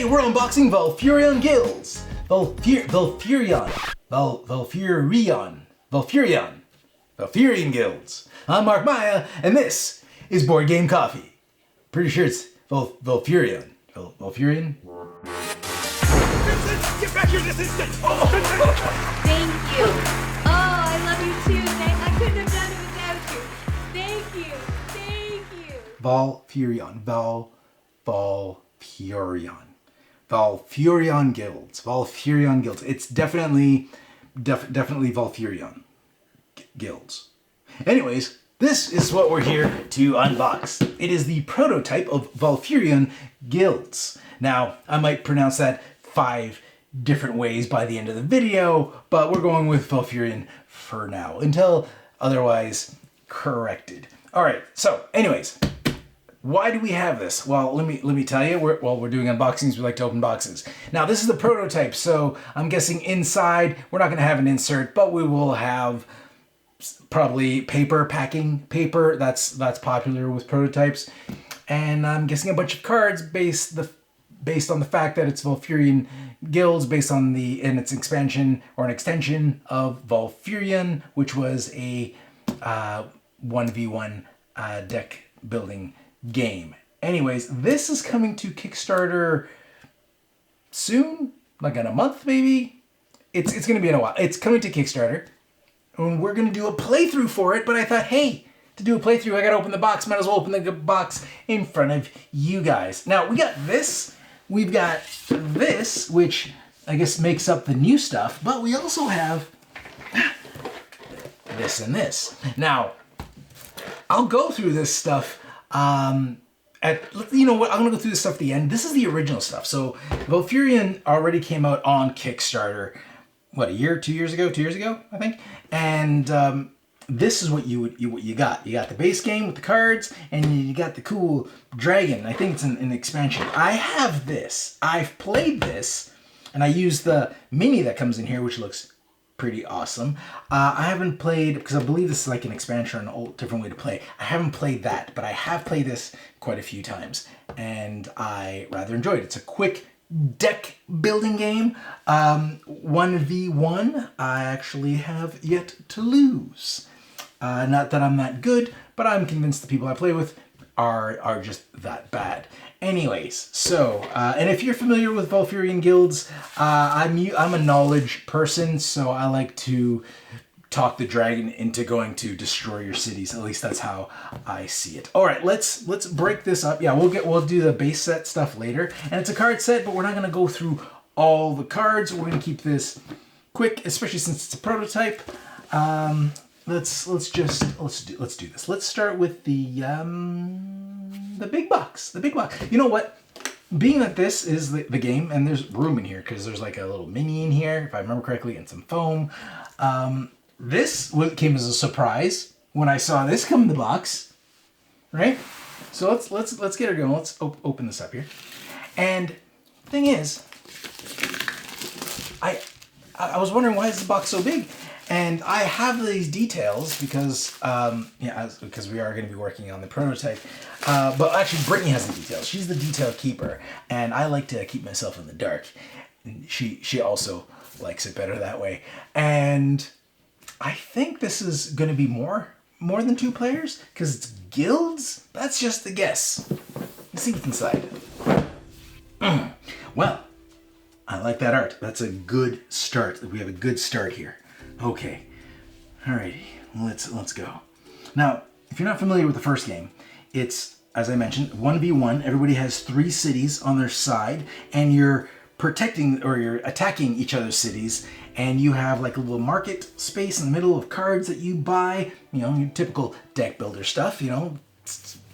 we're unboxing Volfyirion Guilds. Volfyirion Guilds. I'm Mark Maya, and this is Board Game Coffee. Pretty sure it's Volfyirion. Volfyirion? Vincent, get back here this instant! Thank you. Oh, I love you too. I couldn't have done it without you. Thank you. Thank you. Volfyirion Guilds. Volfyirion Guilds. It's definitely Volfyirion Guilds. Anyways, this is what we're here to unbox. It is the prototype of Volfyirion Guilds. Now, I might pronounce that 5 different ways by the end of the video, but we're going with Volfyirion for now, until otherwise corrected. All right, so anyways, why do we have this? Well, let me tell you, while we're doing unboxings, we like to open boxes. Now, this is the prototype, so I'm guessing inside, we're not gonna have an insert, but we will have probably packing paper. That's popular with prototypes. And I'm guessing a bunch of cards based on the fact that it's Volfyirion Guilds, based on its expansion or an extension of Volfyirion, which was a 1v1 deck building game. Anyways, this is coming to Kickstarter soon, like in a month maybe. It's gonna be in a while. It's coming to Kickstarter, and we're gonna do a playthrough for it. But I thought, hey, to do a playthrough, I gotta open the box. Might as well open the box in front of you guys. Now we got this. We've got this, which I guess makes up the new stuff. But we also have this and this. Now, I'll go through this stuff. You know what? I'm gonna go through this stuff at the end. This is the original stuff. So Volfyirion already came out on Kickstarter. What, 2 years ago, I think. And this is what you got. You got the base game with the cards, and you got the cool dragon. I think it's an expansion. I have this. I've played this, and I use the mini that comes in here, which looks pretty awesome. I haven't played, because I believe this is like an expansion or an different way to play. I haven't played that, but I have played this quite a few times, and I rather enjoyed it. It's a quick deck building game. 1v1, I actually have yet to lose. Not that I'm that good, but I'm convinced the people I play with are just that bad. Anyways, so, and if you're familiar with Volfyirion Guilds, I'm a knowledge person, so I like to talk the dragon into going to destroy your cities. At least that's how I see it. All right, let's break this up. Yeah, we'll do the base set stuff later, and it's a card set, but we're not gonna go through all the cards. We're gonna keep this quick, especially since it's a prototype. Let's do this. Let's start with the big box. The big box. You know what? Being that this is the game, and there's room in here because there's like a little mini in here, if I remember correctly, and some foam. This came as a surprise when I saw this come in the box, right? So let's get her going. Let's open this up here. And the thing is, I was wondering, why is the box so big? And I have these details because, because we are going to be working on the prototype. But actually, Brittany has the details. She's the detail keeper, and I like to keep myself in the dark. She also likes it better that way. And I think this is going to be more than 2 players because it's guilds. That's just a guess. Let's see what's inside. Well, I like that art. That's a good start. We have a good start here. Okay, alrighty, let's go. Now, if you're not familiar with the first game, it's, as I mentioned, 1v1. Everybody has 3 cities on their side, and you're protecting, or you're attacking each other's cities, and you have like a little market space in the middle of cards that you buy, you know, your typical deck builder stuff, you know,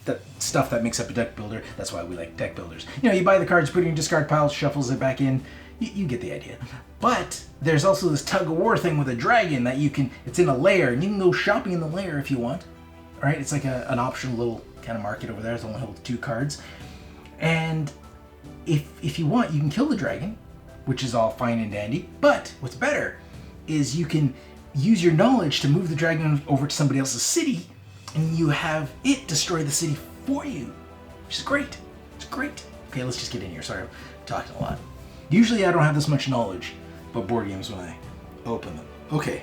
that stuff that makes up a deck builder. That's why we like deck builders. You know, you buy the cards, put it in your discard pile, shuffles it back in. You get the idea. But there's also this tug of war thing with a dragon that it's in a lair, and you can go shopping in the lair if you want. All right, it's like an optional little kind of market over there. It's only holds 2 cards. And if you want, you can kill the dragon, which is all fine and dandy. But what's better is you can use your knowledge to move the dragon over to somebody else's city, and you have it destroy the city for you, which is great. It's great. Okay, let's just get in here. Sorry, talking a lot. Usually I don't have this much knowledge about board games when I open them. Okay.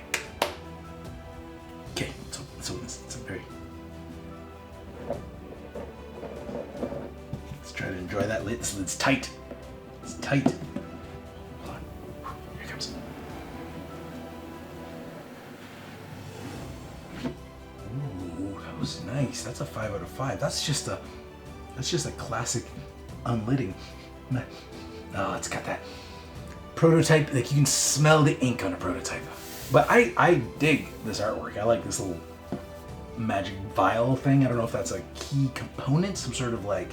Okay, let's open this. Let's try to enjoy that lid. This lid's tight. It's tight. Hold on. Here it comes. Ooh, that was nice. That's a 5 out of 5. That's just a classic unlidding. Oh, it's got that prototype. Like you can smell the ink on a prototype. But I dig this artwork. I like this little magic vial thing. I don't know if that's a key component, some sort of like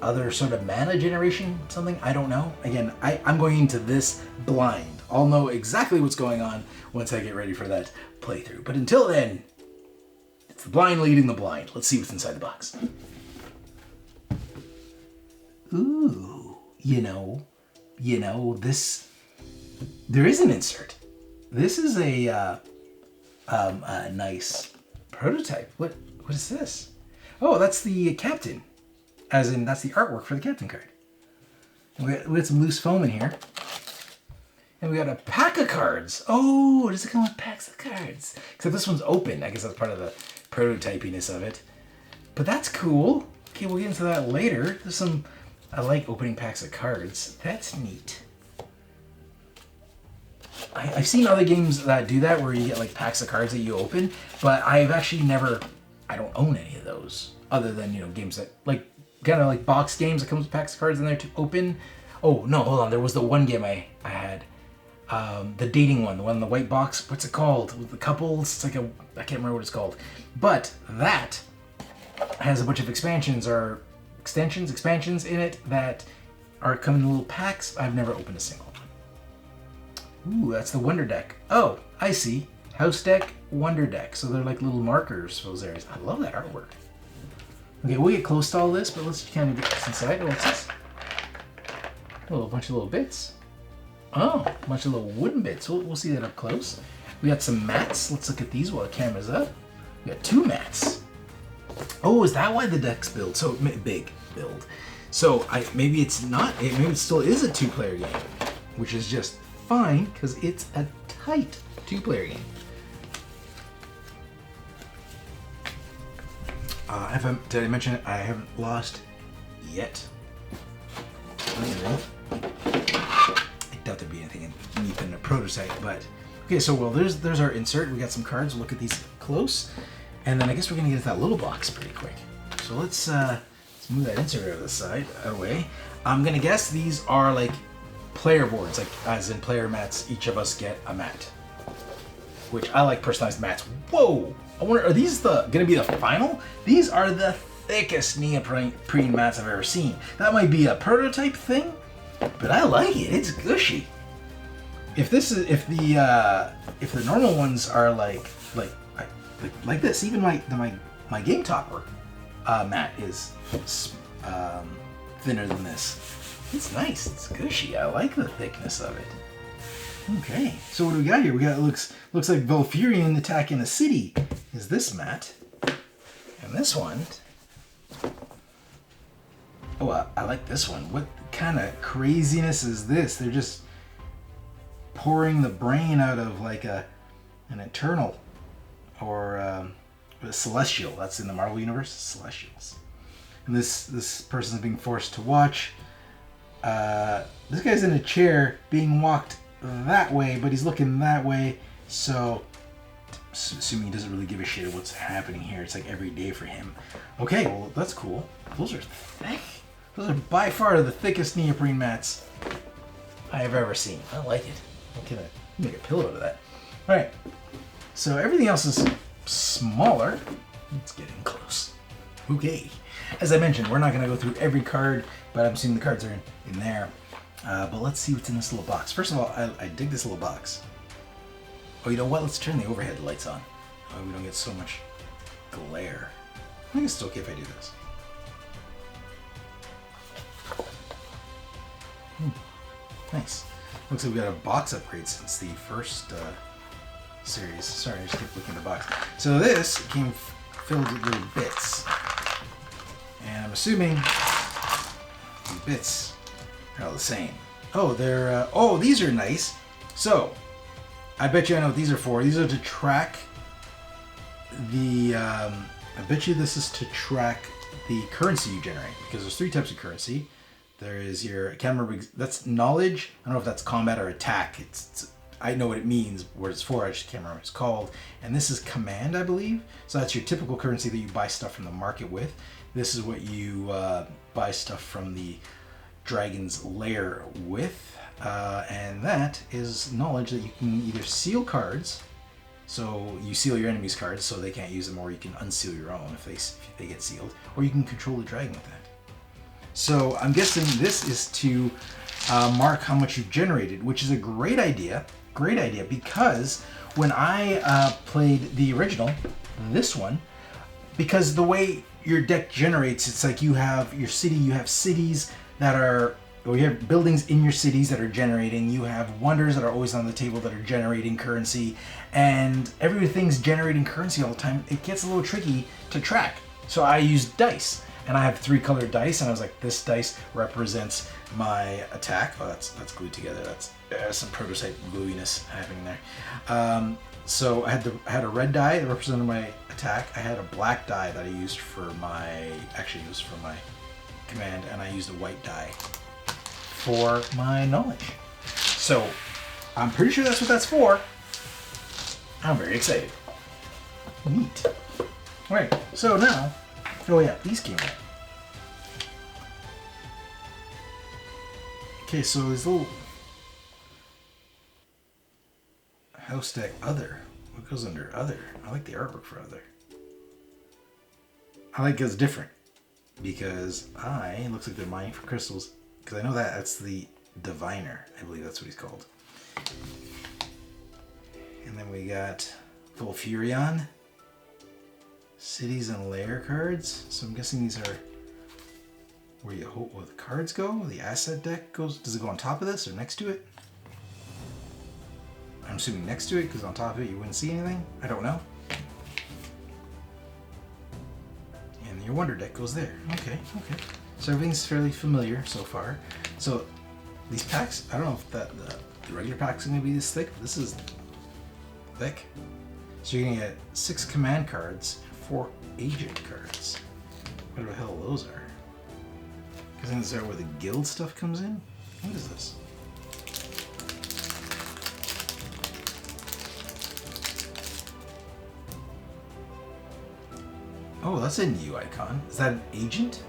other sort of mana generation, something. I don't know. Again, I'm going into this blind. I'll know exactly what's going on once I get ready for that playthrough. But until then, it's the blind leading the blind. Let's see what's inside the box. Ooh, you know, this, there is an insert. This is a nice prototype. What is this? Oh, that's the captain. As in, that's the artwork for the captain card. And we got some loose foam in here. And we got a pack of cards. Oh, does it come with packs of cards? Except this one's open. I guess that's part of the prototypiness of it. But that's cool. Okay, we'll get into that later. There's some, I like opening packs of cards. That's neat. I've seen other games that do that where you get like packs of cards that you open, but I've actually never, I don't own any of those other than, games that like, kind of like box games that comes with packs of cards in there to open. Oh, no, hold on. There was the one game I had. The dating one, the one in the white box. What's it called? With the couples? It's like I can't remember what it's called. But that has a bunch of expansions in it that are coming in little packs. I've never opened a single one. Ooh, that's the Wonder Deck. Oh, I see. House Deck, Wonder Deck. So they're like little markers for those areas. I love that artwork. Okay, we'll get close to all this, but let's kind of get this inside. Oh, what's this? Oh, a bunch of little bits. Oh, a bunch of little wooden bits. We'll see that up close. We got some mats. Let's look at these while the camera's up. We got 2 mats. Oh, is that why the deck's built? So big build. So maybe it's not. Maybe it still is a 2-player game, which is just fine because it's a tight 2-player game. Did I mention it? I haven't lost yet. I doubt there'd be anything neat in a prototype, but okay. So there's our insert. We got some cards. We'll look at these close, and then I guess we're gonna get at that little box pretty quick. So let's move that insert out of the side away. I'm gonna guess these are like player boards, like as in player mats. Each of us get a mat, which I like personalized mats. Whoa! I wonder, are these gonna be the final? These are the thickest neoprene mats I've ever seen. That might be a prototype thing, but I like it. It's gushy. If the normal ones are like this, even my game topper mat is thinner than this. It's nice. It's gushy. I like the thickness of it. Okay, so what do we got here? We got looks like Volfyirion attacking a city. Is this mat? And this one. Oh, I like this one. What kind of craziness is this? They're just pouring the brain out of like an Eternal or a Celestial. That's in the Marvel Universe, Celestials. And this person's being forced to watch. This guy's in a chair being walked that way, but he's looking that way, so assuming he doesn't really give a shit of what's happening here. It's like every day for him. Okay, well, that's cool. Those are thick. Those are by far the thickest neoprene mats I have ever seen. I like it. I'm gonna make a pillow out of that. All right, so everything else is smaller. It's getting close. Okay, as I mentioned, we're not gonna go through every card, but I'm assuming the cards are in there. But let's see what's in this little box. First of all, I dig this little box. Oh, you know what? Let's turn the overhead lights on. Oh, we don't get so much glare. I think it's okay if I do this. Nice. Looks like we got a box upgrade since the first series. Sorry, I just keep looking at the box. So this came filled with little bits. And I'm assuming these bits They're all the same. Oh, they're oh, these are nice. So, I bet you I know what these are for. These are to track the. I bet you this is to track the currency you generate, because there's 3 types of currency. There is your, I can't remember, that's knowledge. I don't know if that's combat or attack. I know what it means, what it's for, I just can't remember what it's called. And this is command, I believe. So that's your typical currency that you buy stuff from the market with. This is what you buy stuff from the dragon's lair with. And that is knowledge that you can either seal cards. So you seal your enemy's cards so they can't use them, or you can unseal your own if they get sealed. Or you can control the dragon with that. So I'm guessing this is to mark how much you've generated, which is a great idea. Great idea, because when I played the original, this one, because the way your deck generates, it's like you have your city, you have cities that are, or you have buildings in your cities that are generating, you have wonders that are always on the table that are generating currency, and everything's generating currency all the time. It gets a little tricky to track. So I used dice, and I have 3 colored dice, and I was like, this dice represents my attack. Oh, that's glued together. That's some prototype gluiness happening there. So I had a red die that represented my attack. I had a black die that I used for my command, and I used a white die for my knowledge. So I'm pretty sure that's what that's for. I'm very excited. Neat. Alright, so now, oh yeah, these came out. Okay, so this little house deck other. What goes under other? I like the artwork for other. I like it's different because it looks like they're mining for crystals. Because I know that's the diviner. I believe that's what he's called. And then we got Volfyirion. Cities and layer cards. So I'm guessing these are where the cards go. The asset deck goes. Does it go on top of this or next to it? I'm assuming next to it, because on top of it you wouldn't see anything. I don't know. And your wonder deck goes there. Okay. So everything's fairly familiar so far. So these packs, I don't know if the regular pack's gonna be this thick, but this is thick. So you're gonna get 6 command cards and 4 agent cards. Whatever the hell those are. Because then is there where the guild stuff comes in? What is this? Oh, that's a new icon. Is that an agent?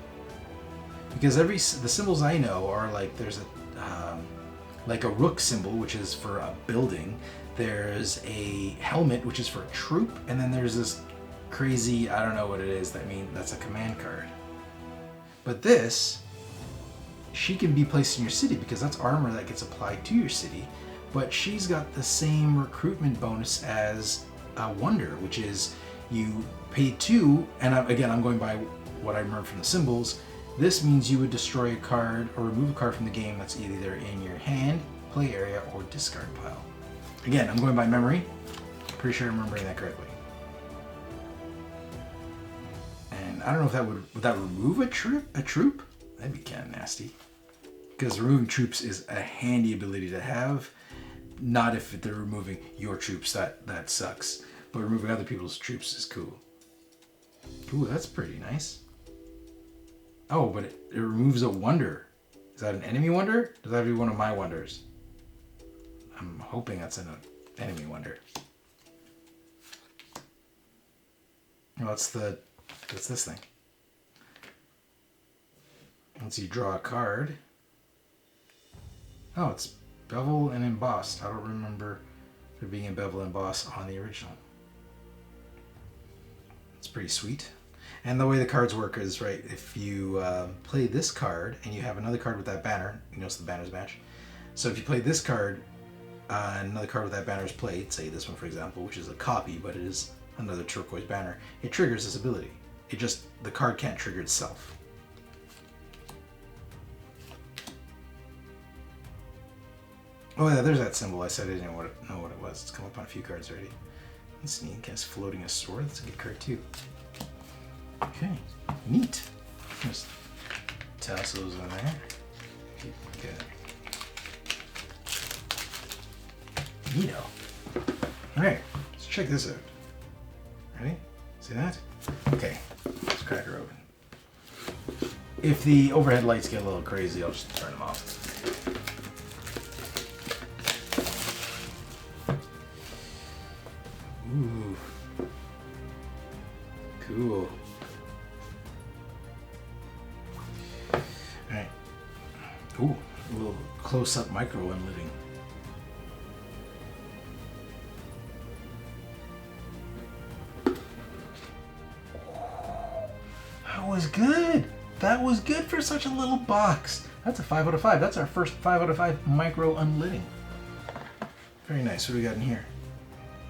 Because the symbols I know are like, there's like a rook symbol, which is for a building. There's a helmet, which is for a troop, and then there's this crazy, I don't know what it is. That's a command card. But this, she can be placed in your city because that's armor that gets applied to your city. But she's got the same recruitment bonus as a wonder, which is you pay 2, and I'm going by what I remember from the symbols. This means you would destroy a card or remove a card from the game that's either in your hand, play area, or discard pile. Again, I'm going by memory. Pretty sure I'm remembering that correctly. And I don't know if would that remove a troop? That'd be kind of nasty. Because removing troops is a handy ability to have. Not if they're removing your troops, that sucks. But removing other people's troops is cool. Ooh, that's pretty nice. Oh, but it removes a wonder. Is that an enemy wonder? Does that have to be one of my wonders? I'm hoping that's an enemy wonder. Well, what's this thing? Once you draw a card. Oh, it's bevel and embossed. I don't remember there being a bevel and emboss on the original. It's pretty sweet. And the way the cards work is, right, if you play this card and you have another card with that banner, you notice the banners match. So if you play this card, and another card with that banner is played, say this one for example, which is a copy, but it is another turquoise banner, it triggers this ability. The card can't trigger itself. Oh yeah, there's that symbol. I said I didn't know what it was. It's come up on a few cards already. That's neat. Guess floating a sword. That's a good card too. Okay, neat. Just toss those in there. Okay. Neato. Alright, let's check this out. Ready? See that? Okay, let's crack her open. If the overhead lights get a little crazy, I'll just turn them off. Ooh. Cool. Alright. Ooh, a little close-up micro unliving. That was good. That was good for such a little box. That's a 5 out of 5. That's our first 5 out of 5 micro unliving. Very nice. What do we got in here?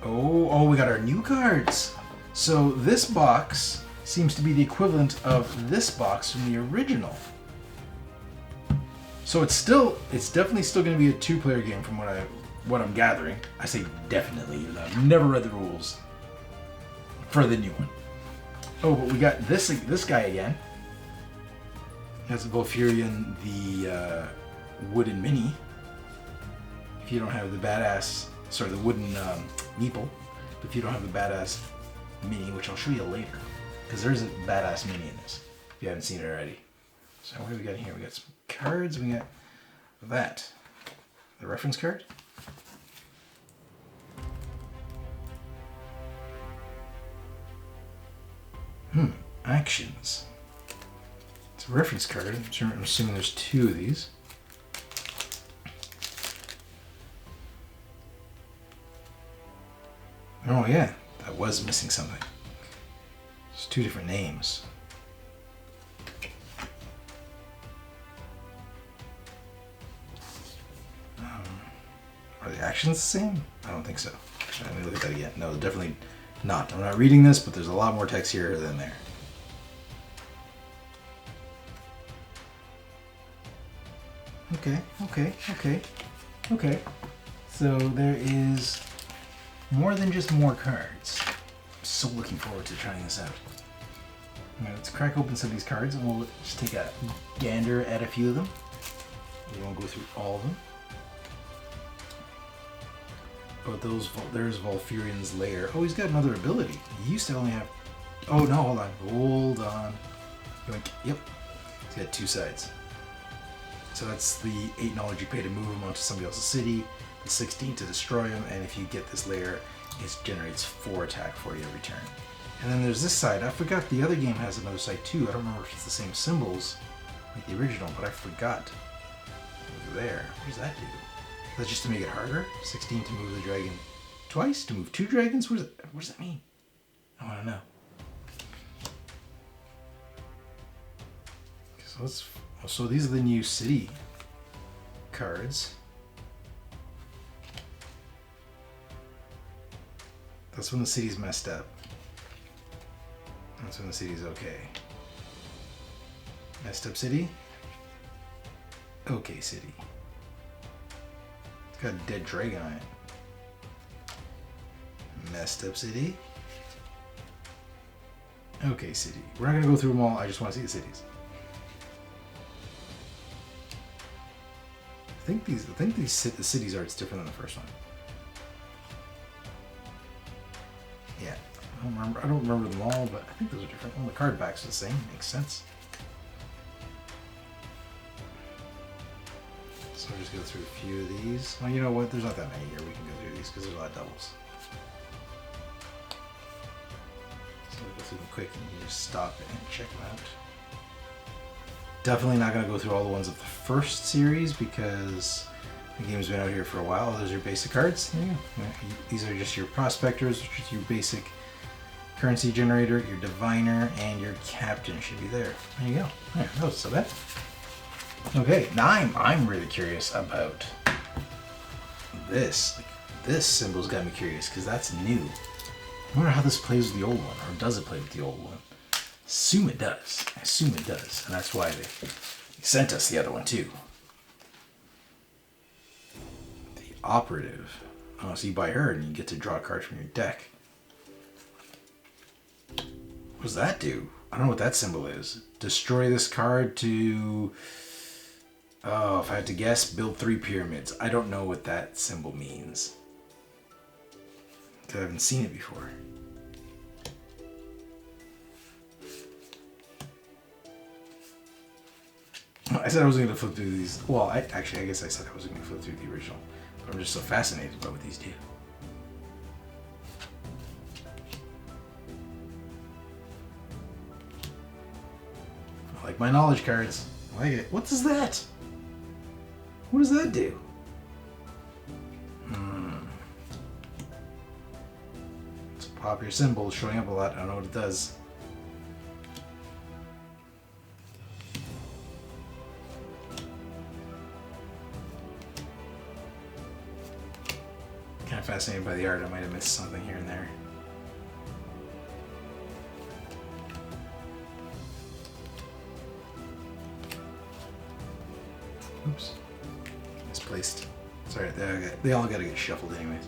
Oh, we got our new cards. So this box seems to be the equivalent of this box from the original. So it's definitely still going to be a 2-player game from what I'm gathering. I say definitely, even though I've never read the rules for the new one. Oh, but we got this guy again. That's Volfyirion, the wooden mini. If you don't have the badass, the wooden meeple. If you don't have the badass mini, which I'll show you later, because there's a badass mini in this. If you haven't seen it already. So what do we got here? We got some cards. We got that, the reference card. Actions. It's a reference card. I'm assuming there's 2 of these. Oh yeah, that was missing something. There's 2 different names. Are the actions the same? I don't think so. Let me look at that again. No, definitely not. I'm not reading this, but there's a lot more text here than there. Okay. So there is more than just more cards. I'm so looking forward to trying this out. Alright, let's crack open some of these cards and we'll just take a gander at a few of them. We won't go through all of them. But there's Volfyrion's lair. Oh, he's got another ability. He used to only have... Oh, no, hold on. Yoink. Yep. He's got 2 sides. So that's the 8 knowledge you pay to move him onto somebody else's city, the 16 to destroy him, and if you get this lair, it generates 4 attack for you every turn. And then there's this side. I forgot the other game has another side too. I don't remember if it's the same symbols like the original, but I forgot. Over there. What does that do? That's just to make it harder? 16 to move the dragon twice? To move 2 dragons? What does that mean? I want to know. So these are the new city cards. That's when the city's messed up. That's when the city's okay. Messed up city? Okay city. It's got a dead dragon on it. Messed up city? Okay city. We're not gonna go through them all, I just want to see the cities. I think the cities art's different than the first one. Yeah, I don't remember them all, but I think those are different. Well, the card backs are the same. Makes sense. So I'll just go through a few of these. Well, you know what? There's not that many here. We can go through these because there's a lot of doubles. So we'll go through them quick and you just stop and check them out. Definitely not going to go through all the ones of the first series because the game's been out here for a while. Those are your basic cards. There you go. These are just your prospectors, which is your basic currency generator, your diviner, and your captain should be there. There you go. Yeah, that was so bad. Okay, now I'm really curious about this. Like, this symbol's got me curious because that's new. I wonder how this plays with the old one, or does it play with the old one? Assume it does. I assume it does, and that's why they sent us the other one too. The operative. Oh, so you buy her and you get to draw a card from your deck. What does that do? I don't know what that symbol is. Destroy this card to Oh, if I had to guess, build 3 pyramids. I don't know what that symbol means. Because I haven't seen it before. I said I wasn't going to flip through these. Well, I guess I said I wasn't going to flip through the original. But I'm just so fascinated by what these do. I like my knowledge cards. I like it. What is that? What does that do? It's a popular symbol showing up a lot. I don't know what it does. Kind of fascinated by the art. I might have missed something here and there. Oops. Misplaced. Sorry, they all gotta get shuffled anyways.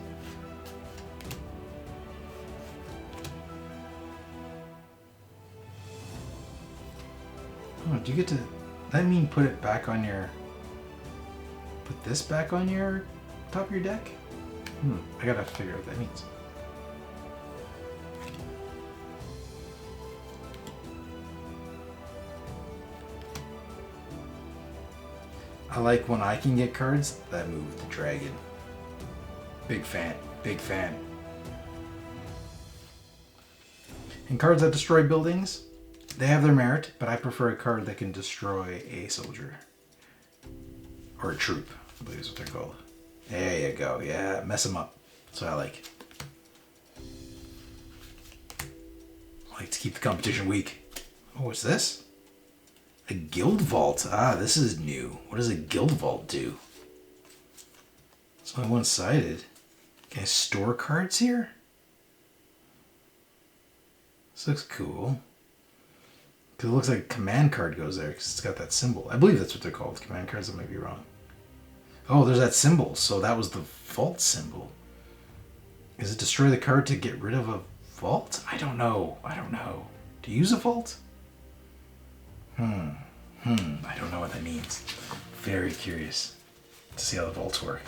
Oh, do you get to... That mean put it back on your... Put this back on your... top of your deck? I gotta figure out what that means. I like when I can get cards that move the dragon. Big fan. Big fan. And cards that destroy buildings, they have their merit, but I prefer a card that can destroy a soldier. Or a troop, I believe is what they're called. There you go. Yeah, mess them up. That's what I like. I like to keep the competition weak. Oh, what's this? A guild vault. Ah, this is new. What does a guild vault do? It's only one-sided. Can I store cards here? This looks cool. Because it looks like a command card goes there because it's got that symbol. I believe that's what they're called. Command cards, I might be wrong. Oh, there's that symbol. So that was the vault symbol. Is it destroy the card to get rid of a vault? I don't know. I don't know. To use a vault? I don't know what that means. Very curious to see how the vaults work.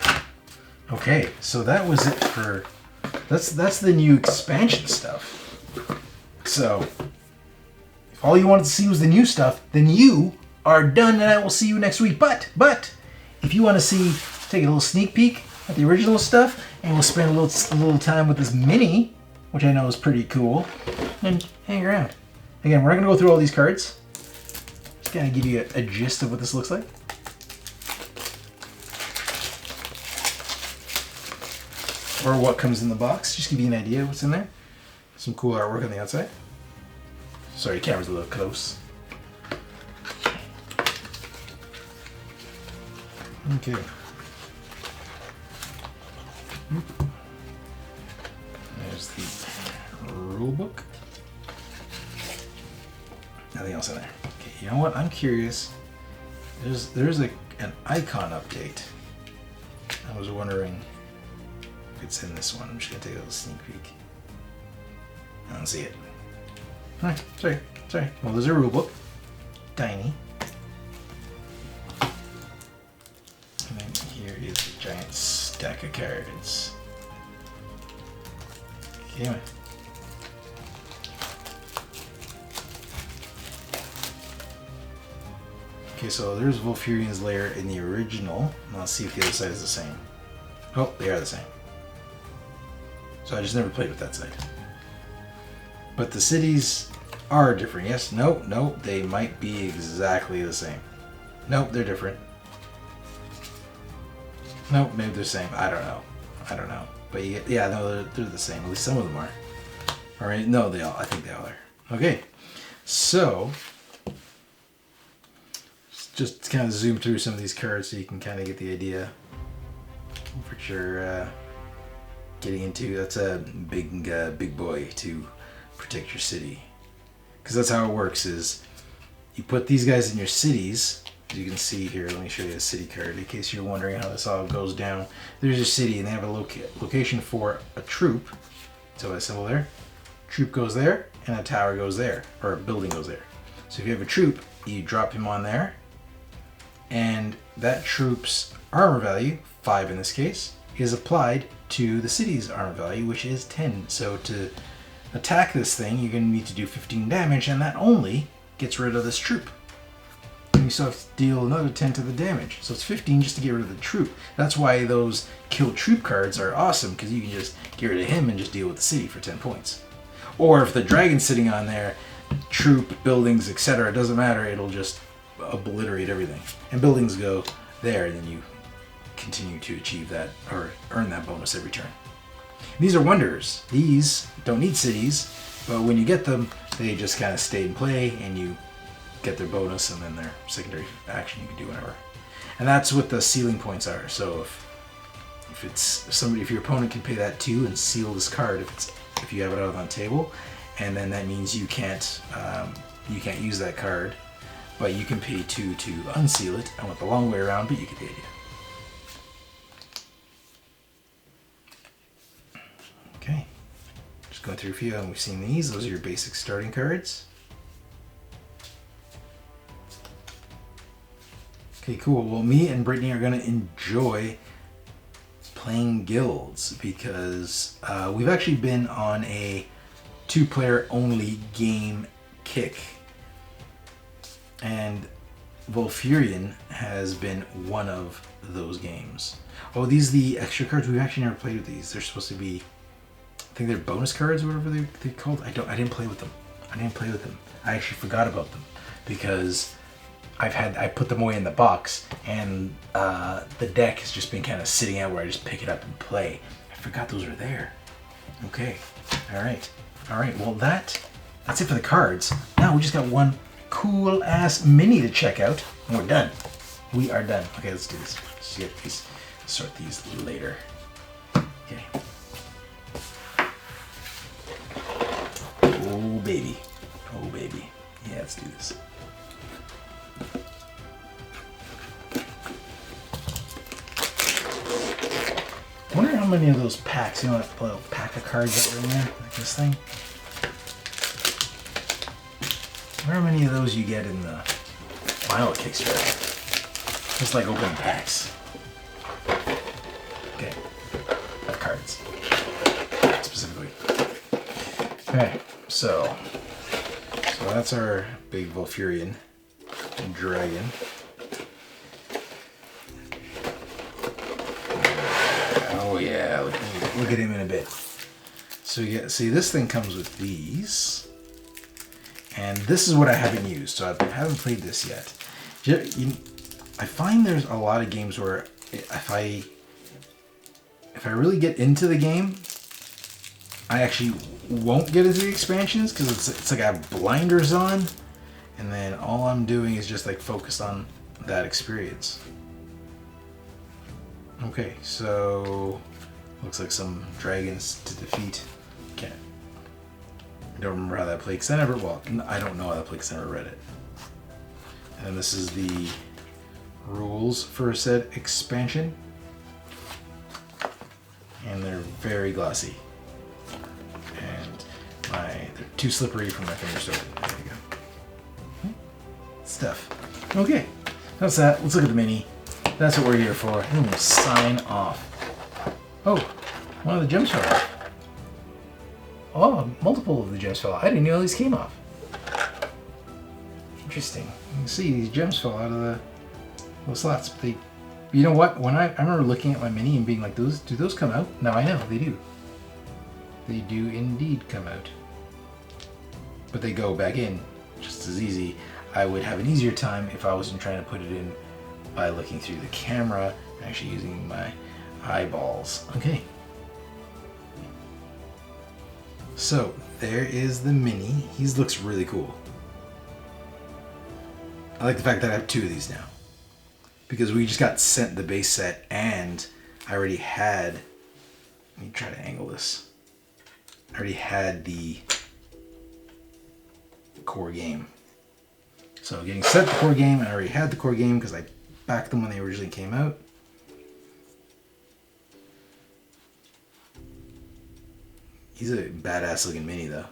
Okay, so that was it for... That's the new expansion stuff. So, if all you wanted to see was the new stuff, then you are done and I will see you next week. But, if you want to take a little sneak peek at the original stuff, and we'll spend a little time with this mini, which I know is pretty cool, then hang around. Again, we're not going to go through all these cards. Just kind of give you a gist of what this looks like. Or what comes in the box. Just give you an idea of what's in there. Some cool artwork on the outside. Sorry, camera's a little close. Okay. There's the rule book. Nothing else in there. Okay, you know what? I'm curious. There's an icon update. I was wondering if it's in this one. I'm just gonna take a little sneak peek. I don't see it. Alright, sorry. Well, there's a rule book. Tiny. And then here is a giant stack of cards. Okay. Okay, so there's Volfyrion's lair in the original. Let's see if the other side is the same. Oh, they are the same. So I just never played with that side. But the cities are different. Yes? No, they might be exactly the same. Nope, they're different. Nope, maybe they're the same. I don't know. But no, they're the same. At least some of them are. All right, no, I think they all are. Okay, so just kind of zoom through some of these cards so you can kind of get the idea of what you're getting into. That's a big boy to protect your city. Because that's how it works is you put these guys in your cities. As you can see here, let me show you a city card in case you're wondering how this all goes down. There's your city and they have a location for a troop. So a symbol there. Troop goes there and a tower goes there. Or a building goes there. So if you have a troop, you drop him on there. And that troop's armor value, 5 in this case, is applied to the city's armor value, which is 10. So to attack this thing, you're going to need to do 15 damage, and that only gets rid of this troop. And you still have to deal another 10 to the damage. So it's 15 just to get rid of the troop. That's why those kill troop cards are awesome, because you can just get rid of him and just deal with the city for 10 points. Or if the dragon's sitting on there, troop, buildings, etc., it doesn't matter, it'll just obliterate everything. And buildings go there, and then you continue to achieve that or earn that bonus every turn. These are wonders. These don't need cities, but when you get them, they just kind of stay in play, and you get their bonus, and then their secondary action you can do whenever. And that's what the sealing points are. So if it's somebody, if your opponent can pay that 2 and seal this card, if you have it out on the table, and then that means you can't use that card, but you can pay 2 to unseal it. I went the long way around, but you get the idea. Okay, just going through a few, and we've seen these. Those are your basic starting cards. Okay, cool. Well, me and Brittany are going to enjoy playing guilds because we've actually been on a 2-player only game kick. And Volfyirion has been one of those games. Oh, these are the extra cards. We've actually never played with these. They're supposed to be, I think they're bonus cards or whatever they're called. I didn't play with them. I actually forgot about them because I put them away in the box, and the deck has just been kind of sitting out where I just pick it up and play. I forgot those were there. Okay. All right. Well, that's it for the cards. Now we just got one cool ass mini to check out, and we're done. We are done. Okay, let's do this. Let's get these. Sort these later. Okay. Oh baby. Yeah, let's do this. I wonder how many of those packs, you know, that little pack of cards that were in there, like this thing. I wonder how many of those you get in the final Kickstarter. Just like open packs. Okay, of cards specifically. Okay, so that's our big Volfyirion dragon. Oh yeah, look at him in a bit. So yeah, see, this thing comes with these, and this is what I haven't used. So I haven't played this yet. I find there's a lot of games where if I really get into the game, I actually won't get into the expansions because it's like I have blinders on, and then all I'm doing is just like focused on that experience. Okay, so looks like some dragons to defeat. Okay, I don't remember how that played because I don't know how that played because I never read it. And this is the rules for said expansion, and they're very glossy, and they're too slippery for my fingers to open. There you go. Stuff. Okay, that's that. Let's look at the mini. That's what we're here for. And we'll sign off. Oh, one of the gems fell off. Oh, multiple of the gems fell off. I didn't know these came off. Interesting. You can see these gems fell out of the slots. But you know what? When I remember looking at my mini and being like, do those come out? Now I know they do. They do indeed come out. But they go back in just as easy. I would have an easier time if I wasn't trying to put it in by looking through the camera, actually using my eyeballs. Okay. So there is the mini. He looks really cool. I like the fact that I have 2 of these now, because we just got sent the base set, and I already had. Let me try to angle this. I already had the core game. So getting sent the core game, I already had the core game because I backed them when they originally came out. He's a badass looking mini though.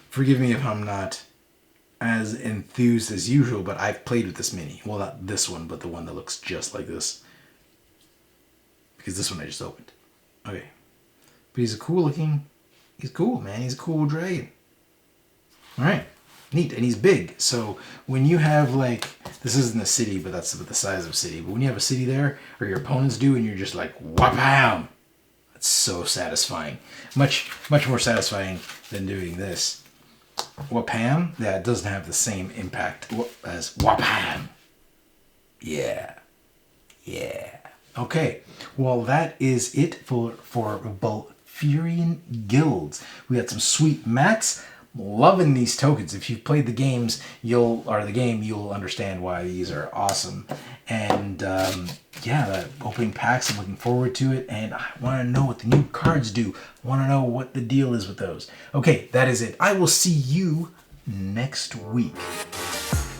Forgive me if I'm not as enthused as usual, but I've played with this mini. Well, not this one, but the one that looks just like this. Because this one I just opened. Okay. But he's cool, man. He's a cool dragon. Alright. Neat. And he's big. So when you have like, this isn't a city, but that's about the size of a city. But when you have a city there, or your opponents do, and you're just like, wham! That's so satisfying. Much more satisfying than doing this. Wham! That doesn't have the same impact as wham! Yeah. Yeah. Okay. Well, that is it for Volfyirion guilds. We got some sweet mats. Loving these tokens. If you've played the games, you'll understand why these are awesome. And yeah, the opening packs, I'm looking forward to it, and I want to know what the new cards do. I want to know what the deal is with those. Okay, that is it. I will see you next week.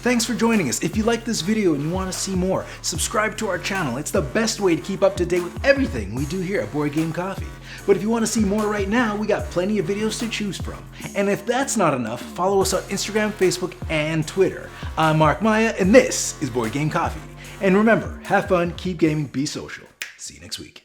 Thanks for joining us. If you like this video and you want to see more, subscribe to our channel. It's the best way to keep up to date with everything we do here at Board Game Coffee. But if you want to see more right now, we got plenty of videos to choose from. And if that's not enough, follow us on Instagram, Facebook, and Twitter. I'm Mark Maya, and this is Board Game Coffee. And remember, have fun, keep gaming, be social. See you next week.